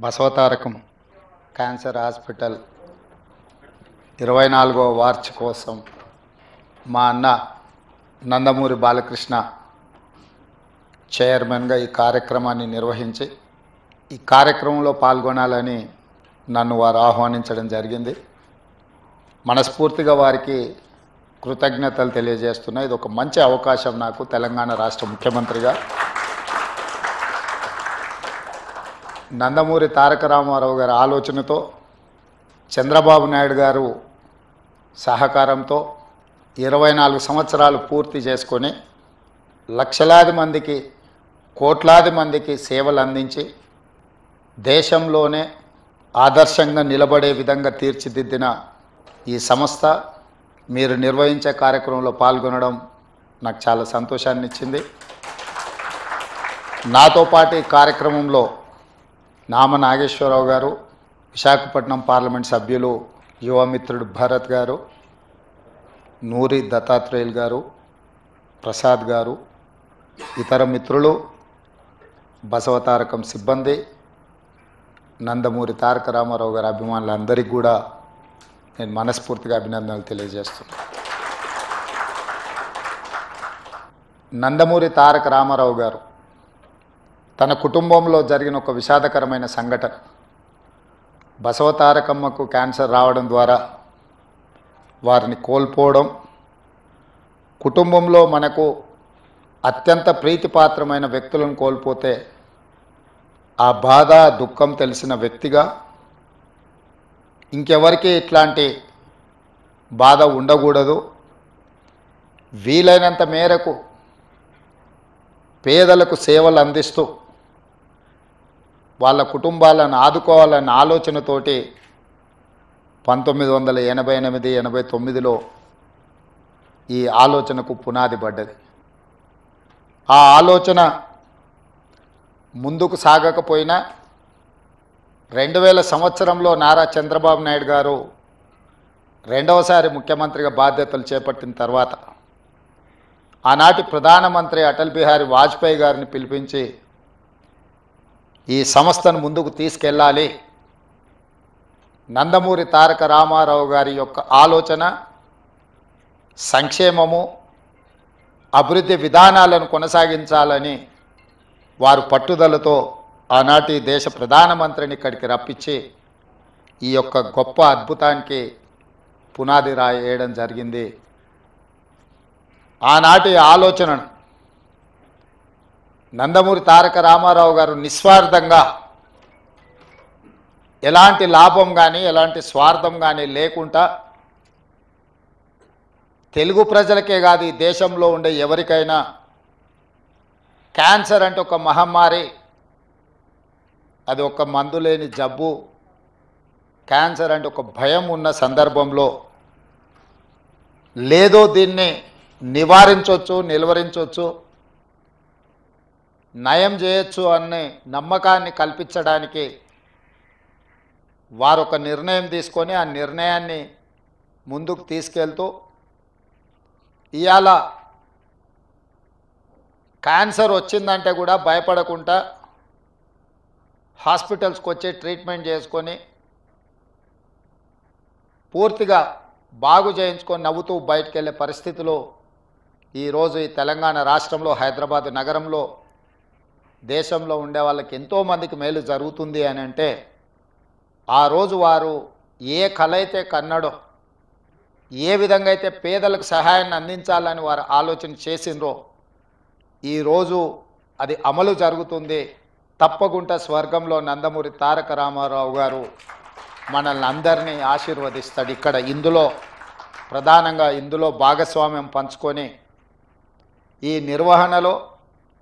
Basavatarakam cancer hospital 24వ వార్షికోత్సవం మా అన్న నందమూరి బాలకృష్ణ చైర్మన్గా ఈ కార్యక్రమాన్ని నిర్వహించి ఈ కార్యక్రమంలో పాల్గొనాలని నన్ను వారు ఆహ్వానించడం జరిగింది. మనస్ఫూర్తిగా వారికి కృతజ్ఞతలు తెలియజేస్తున్నా. ఇది ఒక మంచి అవకాశం నాకు తెలంగాణ రాష్ట్ర ముఖ్యమంత్రిగా. నందమూరి తారక రామారావు గారి ఆలోచనతో చంద్రబాబు నాయుడు గారు సహకారంతో 24 సంవత్సరాలు పూర్తి చేసుకొని లక్షలాది మందికి కోట్లాది మందికి సేవలు అందించి దేశంలోనే ఆదర్శంగా నిలబడే విధంగా తీర్చిదిద్దిన ఈ సంస్థ మీరు నిర్వహించే కార్యక్రమంలో పాల్గొనడం నాకు చాలా సంతోషాన్ని ఇచ్చింది. నాతో పాటు ఈ కార్యక్రమంలో నామ నాగేశ్వరరావు గారు, విశాఖపట్నం పార్లమెంట్ సభ్యులు యువమిత్రుడు భరత్ గారు, నూరి దత్తాత్రేయులు గారు, ప్రసాద్ గారు, ఇతర మిత్రులు, బసవతారకం సిబ్బంది, నందమూరి తారక రామారావు గారి అభిమానులందరికీ కూడా నేను మనస్ఫూర్తిగా అభినందనలు తెలియజేస్తున్నాను. నందమూరి తారక రామారావు గారు తన కుటుంబంలో జరిగిన ఒక విషాదకరమైన సంఘటన, బసవతారకమ్మకు క్యాన్సర్ రావడం ద్వారా వారిని కోల్పోవడం, కుటుంబంలో మనకు అత్యంత ప్రీతిపాత్రమైన వ్యక్తులను కోల్పోతే ఆ బాధ దుఃఖం తెలిసిన వ్యక్తిగా ఇంకెవరికి ఇట్లాంటి బాధ ఉండకూడదు, వీలైనంత మేరకు పేదలకు సేవలు అందిస్తూ వాళ్ళ కుటుంబాలను ఆదుకోవాలన్న ఆలోచనతోటి 1988-89లో ఈ ఆలోచనకు పునాది పడ్డది. ఆ ఆలోచన ముందుకు సాగకపోయినా 2000 సంవత్సరంలో నారా చంద్రబాబు నాయుడు గారు రెండవసారి ముఖ్యమంత్రిగా బాధ్యతలు చేపట్టిన తర్వాత ఆనాటి ప్రధానమంత్రి అటల్ బిహారీ వాజ్పేయి గారిని పిలిపించి ఈ సంస్థను ముందుకు తీసుకెళ్ళాలి, నందమూరి తారక రామారావు గారి యొక్క ఆలోచన సంక్షేమము అభివృద్ధి విధానాలను కొనసాగించాలని వారు పట్టుదలతో ఆనాటి దేశ ప్రధానమంత్రిని ఇక్కడికి రప్పించి ఈ యొక్క గొప్ప అద్భుతానికి పునాది రాయడం జరిగింది. ఆనాటి ఆలోచనను నందమూరి తారక రామారావు గారు నిస్వార్థంగా ఎలాంటి లాభం కానీ ఎలాంటి స్వార్థం కానీ లేకుండా తెలుగు ప్రజలకే కాదు ఈ దేశంలో ఉండే ఎవరికైనా క్యాన్సర్ అంటే ఒక మహమ్మారి, అది ఒక మందు లేని జబ్బు, క్యాన్సర్ అంటే ఒక భయం ఉన్న సందర్భంలో లేదో దీన్ని నివారించవచ్చు, నిలువరించవచ్చు, నయం చేయొచ్చు అనే నమ్మకాన్ని కల్పించడానికి వారు ఒక నిర్ణయం తీసుకొని ఆ నిర్ణయాన్ని ముందుకు తీసుకెళ్తూ ఇవాళ క్యాన్సర్ వచ్చిందంటే కూడా భయపడకుండా హాస్పిటల్స్కి వచ్చి ట్రీట్మెంట్ చేసుకొని పూర్తిగా బాగు చేయించుకొని నవ్వుతూ బయటకు వెళ్ళే పరిస్థితిలో ఈరోజు ఈ తెలంగాణ రాష్ట్రంలో హైదరాబాద్ నగరంలో దేశంలో ఉండే వాళ్ళకి ఎంతోమందికి మేలు జరుగుతుంది అని అంటే ఆ రోజు వారు ఏ కళ అయితే కన్నాడో, ఏ విధంగా అయితే పేదలకు సహాయాన్ని అందించాలని వారు ఆలోచన చేసిండ్రో ఈరోజు అది అమలు జరుగుతుంది. తప్పకుండా స్వర్గంలో నందమూరి తారక రామారావు గారు మనల్ని అందరినీ ఆశీర్వదిస్తాడు. ఇక్కడ ఇందులో ప్రధానంగా ఇందులో భాగస్వామ్యం పంచుకొని ఈ నిర్వహణలో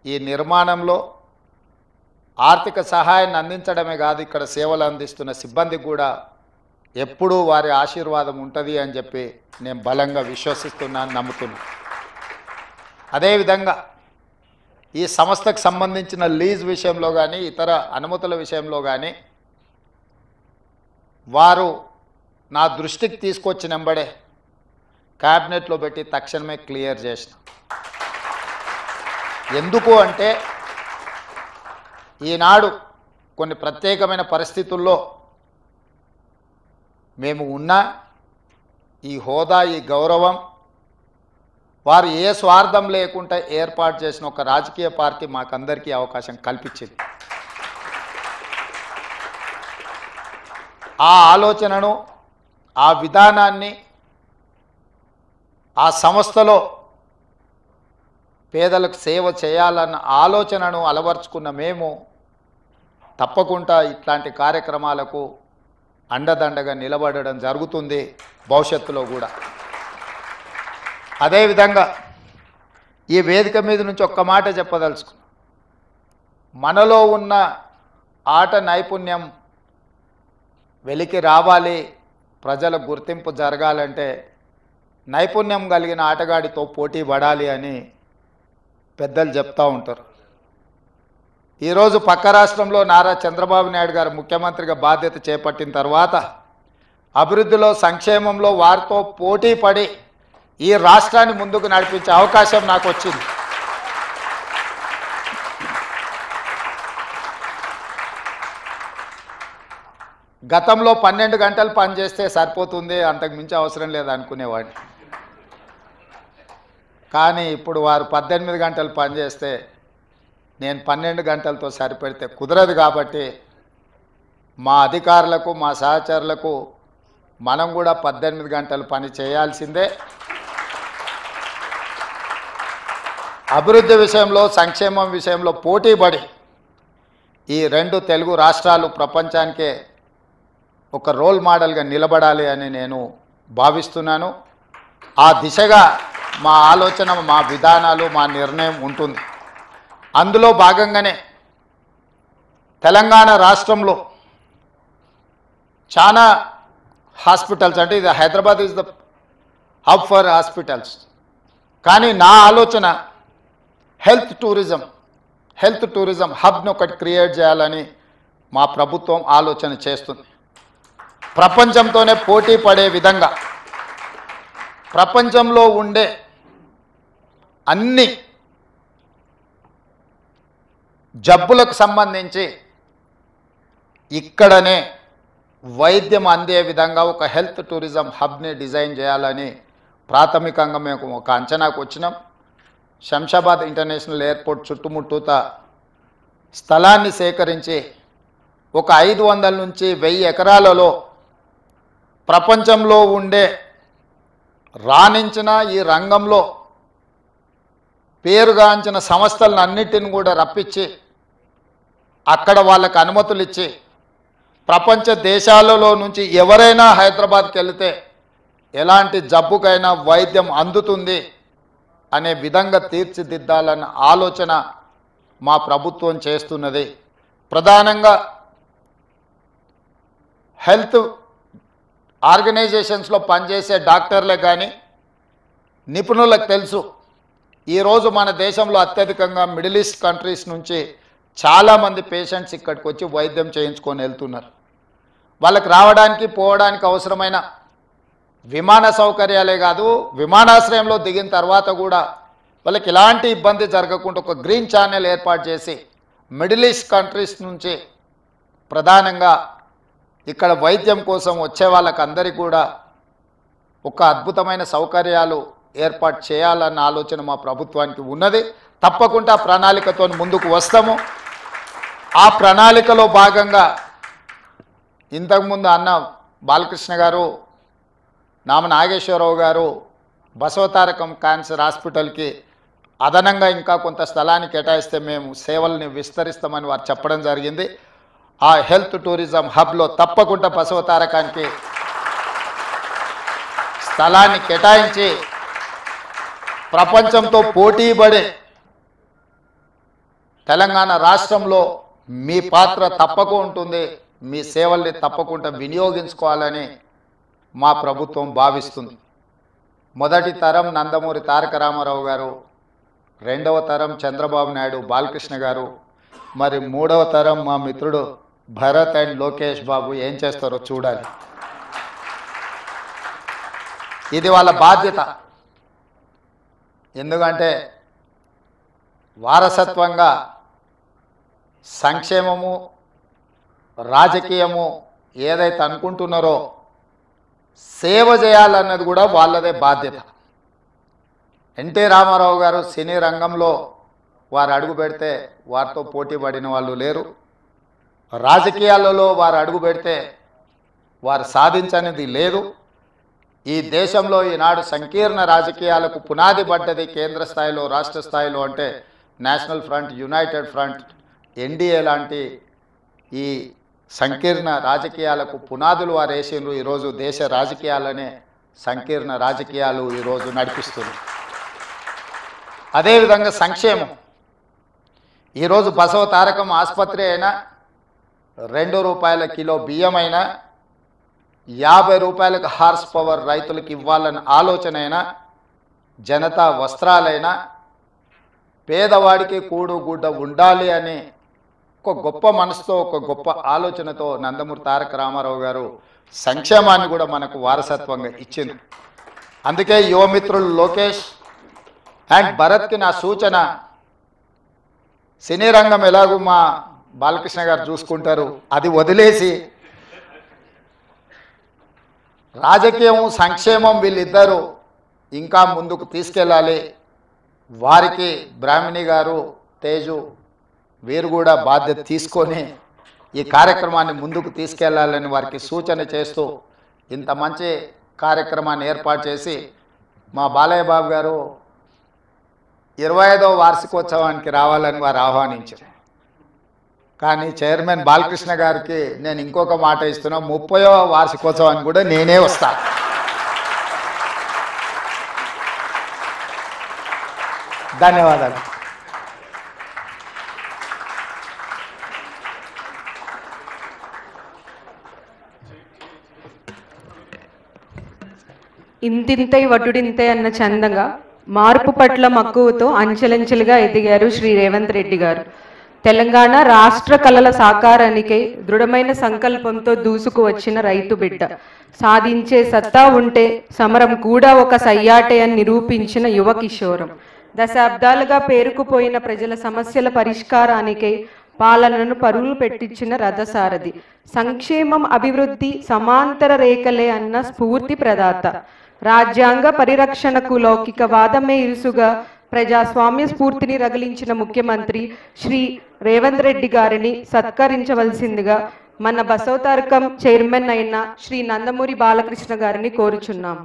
ఈ నిర్మాణంలో ఆర్థిక సహాయాన్ని అందించడమే కాదు, ఇక్కడ సేవలు అందిస్తున్న సిబ్బందికి కూడా ఎప్పుడూ వారి ఆశీర్వాదం ఉంటుంది అని చెప్పి నేను బలంగా విశ్వసిస్తున్నాను, నమ్ముతున్నాను. అదేవిధంగా ఈ సంస్థకు సంబంధించిన లీజ్ విషయంలో కానీ ఇతర అనుమతుల విషయంలో కానీ వారు నా దృష్టికి తీసుకొచ్చినంబడే క్యాబినెట్లో పెట్టి తక్షణమే క్లియర్ చేసిన. ఎందుకు అంటే ఈనాడు కొన్ని ప్రత్యేకమైన పరిస్థితుల్లో మేము ఉన్నా ఈ హోదా, ఈ గౌరవం వారు ఏ స్వార్థం లేకుండా ఏర్పాటు చేసిన ఒక రాజకీయ పార్టీ మాకందరికీ అవకాశం కల్పించింది. ఆ ఆలోచనను, ఆ విధానాన్ని, ఆ సంస్థలో పేదలకు సేవ చేయాలన్న ఆలోచనను అలవర్చుకున్న మేము తప్పకుండా ఇట్లాంటి కార్యక్రమాలకు అండదండగా నిలబడడం జరుగుతుంది భవిష్యత్తులో కూడా. అదేవిధంగా ఈ వేదిక మీద నుంచి ఒక్క మాట చెప్పదలుచుకున్నాం. మనలో ఉన్న ఆట నైపుణ్యం వెలికి రావాలి, ప్రజల గుర్తింపు జరగాలంటే నైపుణ్యం కలిగిన ఆటగాడితో పోటీ పడాలి అని పెద్దలు చెప్తూ ఉంటారు. ఈరోజు పక్క రాష్ట్రంలో నారా చంద్రబాబు నాయుడు గారు ముఖ్యమంత్రిగా బాధ్యత చేపట్టిన తర్వాత అభివృద్ధిలో, సంక్షేమంలో వారితో పోటీ పడి ఈ రాష్ట్రాన్ని ముందుకు నడిపించే అవకాశం నాకు వచ్చింది. గతంలో 12 గంటలు పనిచేస్తే సరిపోతుంది, అంతకు మించి అవసరం లేదు అనుకునేవాడిని. కానీ ఇప్పుడు వారు 18 గంటలు పనిచేస్తే నేను 12 గంటలతో సరిపెడితే కుదరదు. కాబట్టి మా అధికారులకు, మా సహచరులకు మనం కూడా 18 గంటలు పని చేయాల్సిందే. అభివృద్ధి విషయంలో, సంక్షేమం విషయంలో పోటీపడి ఈ 2 తెలుగు రాష్ట్రాలు ప్రపంచానికే ఒక రోల్ మోడల్గా నిలబడాలి అని నేను భావిస్తున్నాను. ఆ దిశగా మా ఆలోచన, మా విధానాలు, మా నిర్ణయం ఉంటుంది. అందులో భాగంగానే తెలంగాణ రాష్ట్రంలో చాలా హాస్పిటల్స్, అంటే ఇది Hyderabad is the hub for hospitals, కానీ నా ఆలోచన హెల్త్ టూరిజం హబ్ను ఒకటి క్రియేట్ చేయాలని మా ప్రభుత్వం ఆలోచన చేస్తుంది. ప్రపంచంతోనే పోటీ పడే విధంగా ప్రపంచంలో ఉండే అన్ని జబ్బులకు సంబంధించి ఇక్కడనే వైద్యం అందే విధంగా ఒక హెల్త్ టూరిజం హబ్ని డిజైన్ చేయాలని ప్రాథమికంగా మేము ఒక అంచనాకు వచ్చినాం. శంషాబాద్ ఇంటర్నేషనల్ ఎయిర్పోర్ట్ చుట్టుముట్టూత స్థలాన్ని సేకరించి ఒక 500 నుంచి 1000 ఎకరాలలో ప్రపంచంలో ఉండే రాణించిన, ఈ రంగంలో పేరుగాంచిన సంస్థలను అన్నిటిని కూడా రప్పించి అక్కడ వాళ్ళకు అనుమతులు ఇచ్చి ప్రపంచ దేశాలలో నుంచి ఎవరైనా హైదరాబాద్కి వెళితే ఎలాంటి జబ్బుకైనా వైద్యం అందుతుంది అనే విధంగా తీర్చిదిద్దాలన్న ఆలోచన మా ప్రభుత్వం చేస్తున్నది. ప్రధానంగా హెల్త్ ఆర్గనైజేషన్స్లో పనిచేసే డాక్టర్లే కానీ నిపుణులకు తెలుసు, ఈరోజు మన దేశంలో అత్యధికంగా మిడిల్ ఈస్ట్ కంట్రీస్ నుంచి చాలామంది పేషెంట్స్ ఇక్కడికి వచ్చి వైద్యం చేయించుకొని వెళ్తున్నారు. వాళ్ళకి రావడానికి, పోవడానికి అవసరమైన విమాన సౌకర్యాలే కాదు, విమానాశ్రయంలో దిగిన తర్వాత కూడా వాళ్ళకి ఎలాంటి ఇబ్బంది జరగకుండా ఒక గ్రీన్ ఛానల్ ఏర్పాటు చేసి మిడిల్ ఈస్ట్ కంట్రీస్ నుంచి ప్రధానంగా ఇక్కడ వైద్యం కోసం వచ్చే వాళ్ళకందరికీ కూడా ఒక అద్భుతమైన సౌకర్యాలు ఏర్పాటు చేయాలన్న ఆలోచన మా ప్రభుత్వానికి ఉన్నది. తప్పకుండా ప్రణాళికతో ముందుకు వస్తాము. ఆ ప్రణాళికలో భాగంగా ఇంతకుముందు అన్న బాలకృష్ణ గారు, నామ నాగేశ్వరరావు గారు బసవతారకం క్యాన్సర్ హాస్పిటల్కి అదనంగా ఇంకా కొంత స్థలాన్ని కేటాయిస్తే మేము సేవల్ని విస్తరిస్తామని వారు చెప్పడం జరిగింది. ఆ హెల్త్ టూరిజం హబ్లో తప్పకుండా బసవతారకానికి స్థలాన్ని కేటాయించి ప్రపంచంతో పోటీపడే తెలంగాణ రాష్ట్రంలో మీ పాత్ర తప్పకుండా ఉంటుంది, మీ సేవల్ని తప్పకుండా వినియోగించుకోవాలని మా ప్రభుత్వం భావిస్తుంది. మొదటి తరం నందమూరి తారక రామారావు గారు, రెండవ తరం చంద్రబాబు నాయుడు, బాలకృష్ణ గారు, మరి మూడవ తరం మా మిత్రుడు భరత్ అండ్ లోకేష్ బాబు ఏం చేస్తారో చూడాలి. ఇది వాళ్ళ బాధ్యత. ఎందుకంటే వారసత్వంగా సంక్షేమము, రాజకీయము ఏదైతే అనుకుంటున్నారో సేవ చేయాలన్నది కూడా వాళ్ళదే బాధ్యత. ఎన్టీ రామారావు గారు సినీ రంగంలో వారు అడుగు పెడితే వారితో పోటీ పడిన వాళ్ళు లేరు. రాజకీయాలలో వారు అడుగు పెడితే వారు సాధించనిది లేదు. ఈ దేశంలో ఈనాడు సంకీర్ణ రాజకీయాలకు పునాది పడ్డది కేంద్ర స్థాయిలో, రాష్ట్ర స్థాయిలో అంటే national front, United front, NDA లాంటి ఈ సంకీర్ణ రాజకీయాలకు పునాదులు వారు వేసిండ్రు. ఈరోజు దేశ రాజకీయాలనే సంకీర్ణ రాజకీయాలు ఈరోజు నడిపిస్తుంది. అదేవిధంగా సంక్షేమం. ఈరోజు బసవ తారకం ఆసుపత్రి అయినా, ₹2 కిలో బియ్యం అయినా, ₹50 హార్స్ పవర్ రైతులకు ఇవ్వాలన్న ఆలోచన అయినా, జనతా వస్త్రాలైనా, పేదవాడికి కూడు గుడ్డ ఉండాలి అని ఒక గొప్ప మనసుతో, ఒక గొప్ప ఆలోచనతో నందమూరి తారక రామారావు గారు సంక్షేమాన్ని కూడా మనకు వారసత్వంగా ఇచ్చింది. అందుకే యువమిత్రులు లోకేష్ అండ్ భరత్కి నా సూచన, సినీ రంగం ఎలాగూ మా బాలకృష్ణ గారు చూసుకుంటారు, అది వదిలేసి రాజకీయం, సంక్షేమం వీళ్ళిద్దరూ ఇంకా ముందుకు తీసుకెళ్ళాలి. వారికి బ్రాహ్మణి గారు, తేజు వీరు కూడా బాధ్యత తీసుకొని ఈ కార్యక్రమాన్ని ముందుకు తీసుకెళ్లాలని వారికి సూచన చేస్తూ ఇంత మంచి కార్యక్రమాన్ని ఏర్పాటు చేసి మా బాలయ్య బాబు గారు 25వ వార్షికోత్సవానికి రావాలని వారు ఆహ్వానించారు. కానీ చైర్మన్ బాలకృష్ణ గారికి నేను ఇంకొక మాట ఇస్తున్నా, 30వ వార్షికోత్సవానికి కూడా నేనే వస్తాను. ధన్యవాదాలు. ఇంతింతై వటుడింతై అన్న చందంగా మార్పు పట్ల మక్కువతో అంచెలంచెలుగా ఎదిగారు శ్రీ రేవంత్ రెడ్డి గారు. తెలంగాణ రాష్ట్ర కళల సాకారానికై దృఢమైన సంకల్పంతో దూసుకు వచ్చిన రైతు బిడ్డ. సాధించే సత్తా ఉంటే సమరం కూడా ఒక సయ్యాటే అని నిరూపించిన యువ కిషోరం. దశాబ్దాలుగా పేరుకుపోయిన ప్రజల సమస్యల పరిష్కారానికై పాలనను పరుగులు పెట్టించిన రథసారథి. సంక్షేమం, అభివృద్ధి సమాంతర రేఖలే అన్న స్ఫూర్తి ప్రదాత. రాజ్యాంగ పరిరక్షణకు లౌకికవాదమే ఇరుసుగా ప్రజాస్వామ్య స్ఫూర్తిని రగిలించిన ముఖ్యమంత్రి శ్రీ రేవంత్ రెడ్డి గారిని సత్కరించవలసిందిగా మన బసవ తారకం చైర్మన్ అయిన శ్రీ నందమూరి బాలకృష్ణ గారిని కోరుచున్నాం.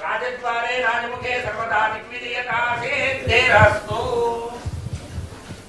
राजद्वारे राजमुखे सर्वदा दिग्विजयता सिद्धिरस्तु।